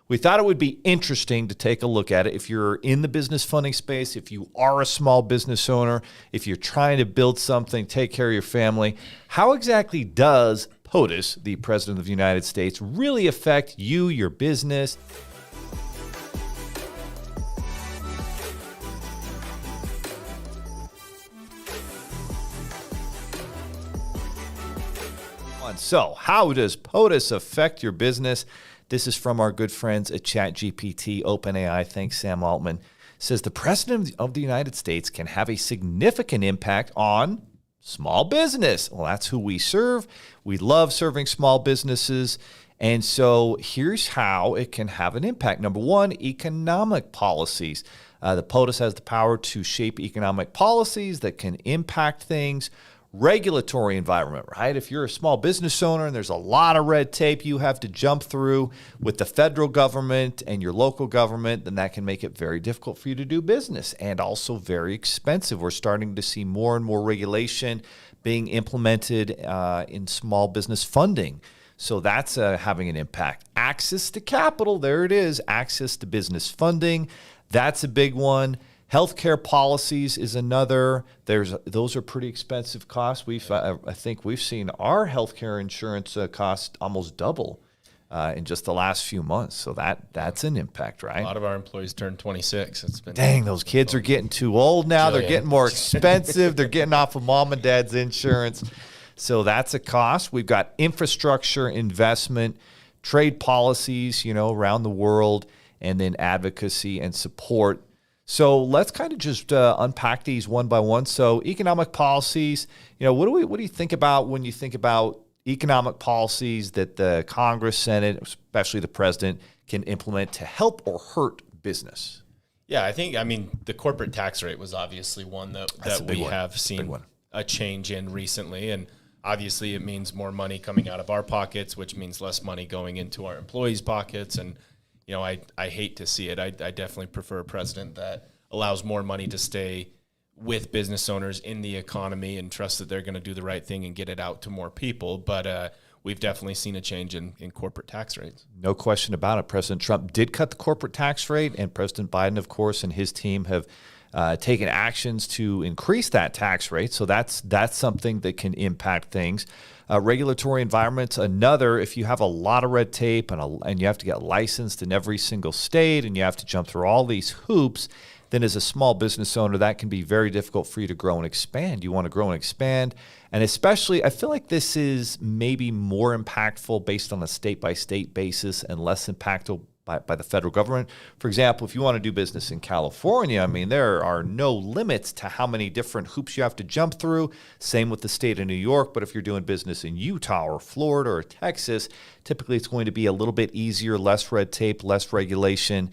we thought it would be interesting to take a look at it. If you're in the business funding space, if you are a small business owner, if you're trying to build something, take care of your family, how exactly does POTUS, the President of the United States, really affect you, your business? So how does POTUS affect your business? This is from our good friends at ChatGPT, OpenAI. Thanks, Sam Altman. It says the President of the United States can have a significant impact on small business. Well, that's who we serve. We love serving small businesses. And so here's how it can have an impact. Number one, economic policies. The POTUS has the power to shape economic policies that can impact things. Regulatory environment, right? If you're a small business owner and there's a lot of red tape you have to jump through with the federal government and your local government, then that can make it very difficult for you to do business and also very expensive. We're starting to see more and more regulation being implemented in small business funding. So that's having an impact. Access to capital, there it is, access to business funding. That's a big one. Healthcare policies is another. Those are pretty expensive costs. I think we've seen our healthcare insurance cost almost double in just the last few months. So that's an impact, right? A lot of our employees turned 26. Dang, those kids are getting too old now. They're getting more expensive. They're getting off of mom and dad's insurance. So that's a cost. We've got infrastructure, investment, trade policies, around the world, and then advocacy and support. So let's kind of just unpack these one by one. So economic policies, what do you think about when you think about economic policies that the Congress, Senate, especially the president, can implement to help or hurt business? Yeah, the corporate tax rate was obviously one that we have seen a change in recently. And obviously it means more money coming out of our pockets, which means less money going into our employees' pockets. And I hate to see it. I definitely prefer a president that allows more money to stay with business owners in the economy and trust that they're going to do the right thing and get it out to more people. But we've definitely seen a change in corporate tax rates. No question about it. President Trump did cut the corporate tax rate, and President Biden, of course, and his team have taken actions to increase that tax rate. So that's something that can impact things. Regulatory environments, another, if you have a lot of red tape and you have to get licensed in every single state and you have to jump through all these hoops, then as a small business owner, that can be very difficult for you to grow and expand. You want to grow and expand. And especially, I feel like this is maybe more impactful based on a state-by-state basis and less impactful by the federal government. For example, if you want to do business in California, there are no limits to how many different hoops you have to jump through. Same with the state of New York. But if you're doing business in Utah or Florida or Texas, typically it's going to be a little bit easier, less red tape, less regulation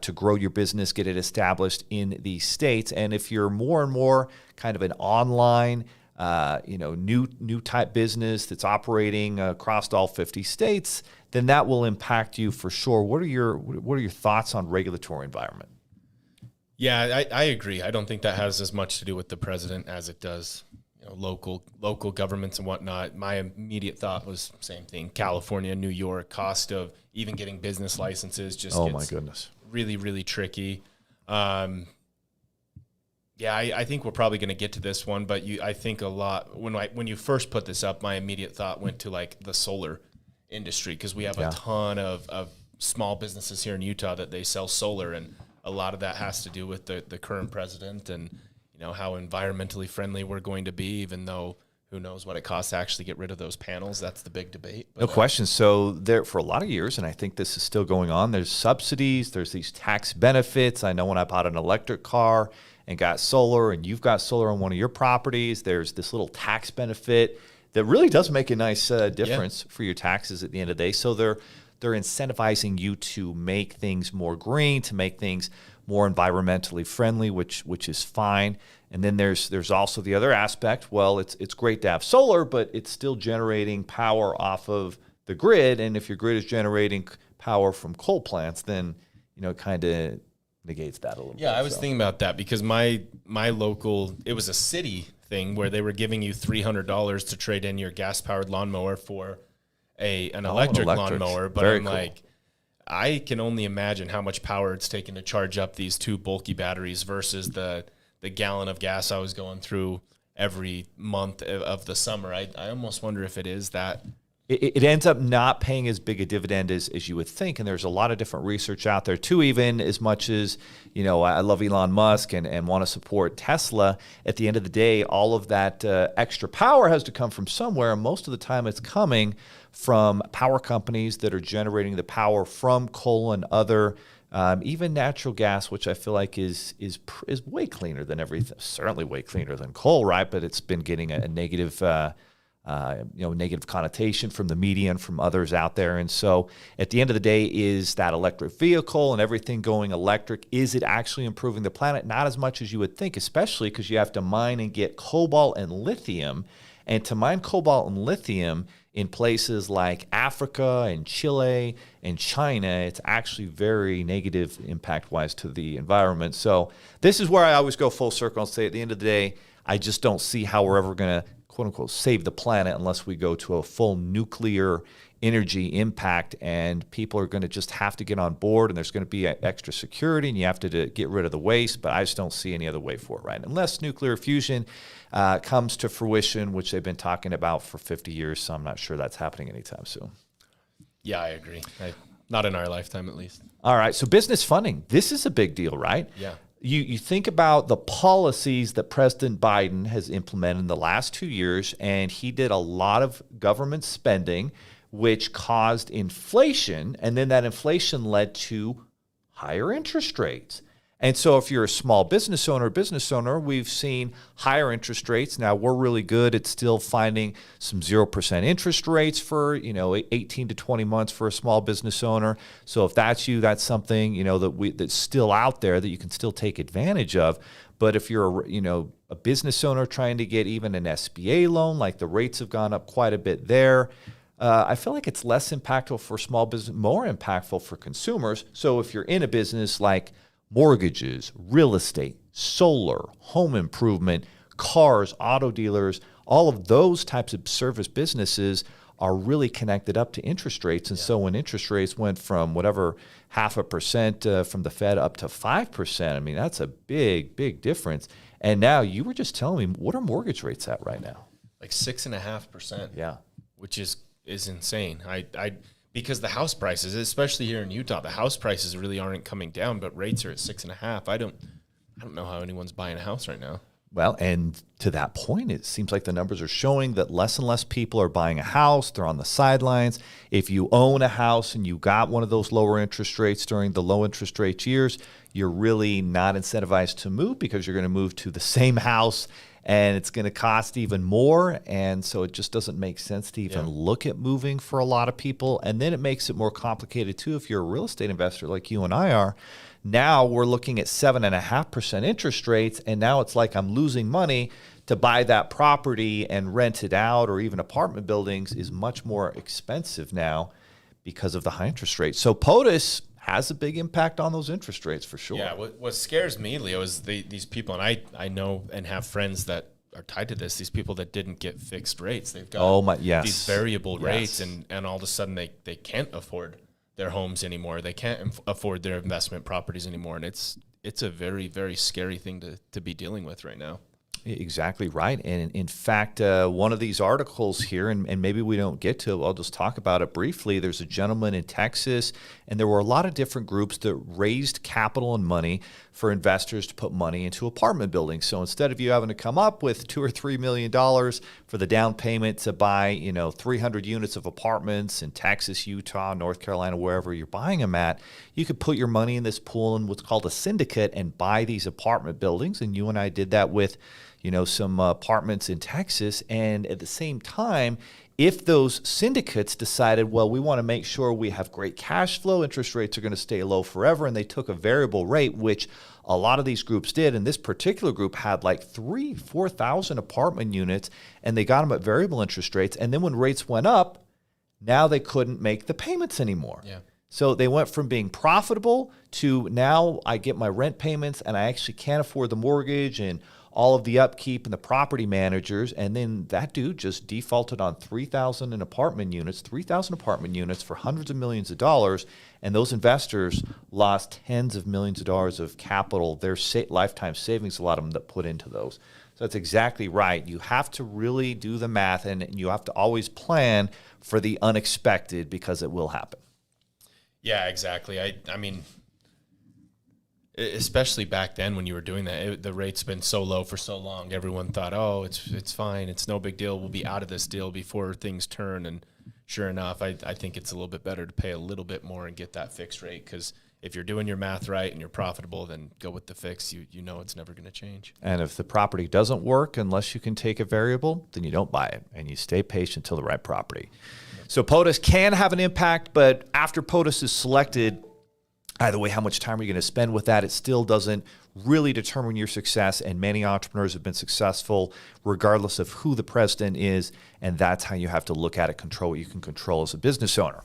to grow your business, get it established in these states. And if you're more and more kind of an online new type business that's operating across all 50 states, then that will impact you for sure. What are your thoughts on regulatory environment? Yeah, I agree. I don't think that has as much to do with the president as it does local governments and whatnot. My immediate thought was same thing. California, New York, cost of even getting business licenses just my goodness, really, really tricky. I think we're probably going to get to this one, but I think a lot when you first put this up, my immediate thought went to like the solar industry, because we have a ton of small businesses here in Utah that they sell solar, and a lot of that has to do with the current president and how environmentally friendly we're going to be, even though who knows what it costs to actually get rid of those panels. That's the big debate. But, no question. So there for a lot of years, and I think this is still going on, there's subsidies, there's these tax benefits. I know when I bought an electric car and got solar, and you've got solar on one of your properties, there's this little tax benefit that really does make a nice difference for your taxes at the end of the day. So they're incentivizing you to make things more green, to make things more environmentally friendly, which is fine. And then there's also the other aspect. Well, it's great to have solar, but it's still generating power off of the grid. And if your grid is generating power from coal plants, then it kind of negates that a little bit. Yeah, I was thinking about that because my local, it was a city thing where they were giving you $300 to trade in your gas-powered lawnmower for an electric lawnmower. But I'm cool. I can only imagine how much power it's taken to charge up these two bulky batteries versus the gallon of gas I was going through every month of the summer. I almost wonder if it is that. It ends up not paying as big a dividend as you would think. And there's a lot of different research out there too, even as much as, I love Elon Musk and want to support Tesla. At the end of the day, all of that extra power has to come from somewhere. And most of the time it's coming from power companies that are generating the power from coal and other, even natural gas, which I feel like is way cleaner than everything, certainly way cleaner than coal, right? But it's been getting a negative negative connotation from the media and from others out there. And so at the end of the day, is that electric vehicle and everything going electric, is it actually improving the planet? Not as much as you would think, especially because you have to mine and get cobalt and lithium. And to mine cobalt and lithium in places like Africa and Chile and China, it's actually very negative impact-wise to the environment. So this is where I always go full circle and say at the end of the day, I just don't see how we're ever going to quote unquote save the planet unless we go to a full nuclear energy impact, and people are going to just have to get on board, and there's going to be extra security, and you have to get rid of the waste. But I just don't see any other way for it, right? Unless nuclear fusion comes to fruition, which they've been talking about for 50 years. So I'm not sure that's happening anytime soon. Yeah, I agree. Not in our lifetime, at least. All right. So business funding, this is a big deal, right? Yeah. You think about the policies that President Biden has implemented in the last 2 years, and he did a lot of government spending, which caused inflation, and then that inflation led to higher interest rates. And so if you're a small business owner, we've seen higher interest rates. Now, we're really good at still finding some 0% interest rates for, 18 to 20 months for a small business owner. So if that's you, that's something, that's still out there that you can still take advantage of. But if you're, a business owner trying to get even an SBA loan, like the rates have gone up quite a bit there. I feel like it's less impactful for small business, more impactful for consumers. So if you're in a business like mortgages, real estate, solar, home improvement, cars, auto dealers, all of those types of service businesses are really connected up to interest rates. And so when interest rates went from whatever 0.5% from the Fed up to 5%, I mean, that's a big, big difference. And now you were just telling me, what are mortgage rates at right now? Like 6.5%. Yeah. Which is insane. Because the house prices, especially here in Utah, the house prices really aren't coming down, but rates are at 6.5. I don't know how anyone's buying a house right now. Well, and to that point, it seems like the numbers are showing that less and less people are buying a house. They're on the sidelines. If you own a house and you got one of those lower interest rates during the low interest rate years, you're really not incentivized to move because you're going to move to the same house and it's going to cost even more. And so it just doesn't make sense to even look at moving for a lot of people. And then it makes it more complicated too if you're a real estate investor like you and I are. Now we're looking at 7.5% interest rates, and now it's like I'm losing money to buy that property and rent it out, or even apartment buildings is much more expensive now because of the high interest rates. So POTUS has a big impact on those interest rates for sure. Yeah, what scares me, Leo, is these people, and I know and have friends that are tied to this, these people that didn't get fixed rates. They've got these variable rates, and all of a sudden they can't afford their homes anymore. They can't afford their investment properties anymore. And it's a very, very scary thing to be dealing with right now. Exactly right. And in fact, one of these articles here, and maybe we don't get to it, I'll just talk about it briefly. There's a gentleman in Texas, and there were a lot of different groups that raised capital and money for investors to put money into apartment buildings. So instead of you having to come up with $2 or $3 million for the down payment to buy, 300 units of apartments in Texas, Utah, North Carolina, wherever you're buying them at, you could put your money in this pool in what's called a syndicate and buy these apartment buildings. And you and I did that with some apartments in Texas. And at the same time, if those syndicates decided, well, we want to make sure we have great cash flow, interest rates are going to stay low forever, and they took a variable rate, which a lot of these groups did. And this particular group had like 4,000 apartment units, and they got them at variable interest rates. And then when rates went up, now they couldn't make the payments anymore. Yeah. So they went from being profitable to now I get my rent payments and I actually can't afford the mortgage, and all of the upkeep and the property managers. And then that dude just defaulted on 3,000 apartment units for hundreds of millions of dollars. And those investors lost tens of millions of dollars of capital, their lifetime savings, a lot of them that put into those. So that's exactly right. You have to really do the math, and you have to always plan for the unexpected because it will happen. Yeah, exactly. I mean, especially back then when you were doing that, the rate's been so low for so long. Everyone thought, oh, it's fine. It's no big deal. We'll be out of this deal before things turn. And sure enough, I think it's a little bit better to pay a little bit more and get that fixed rate, because if you're doing your math right and you're profitable, then go with the fix. You know it's never going to change. And if the property doesn't work unless you can take a variable, then you don't buy it, and you stay patient till the right property. So POTUS can have an impact, but after POTUS is selected, either way, how much time are you going to spend with that? It still doesn't really determine your success, and many entrepreneurs have been successful regardless of who the president is, and that's how you have to look at it, control what you can control as a business owner.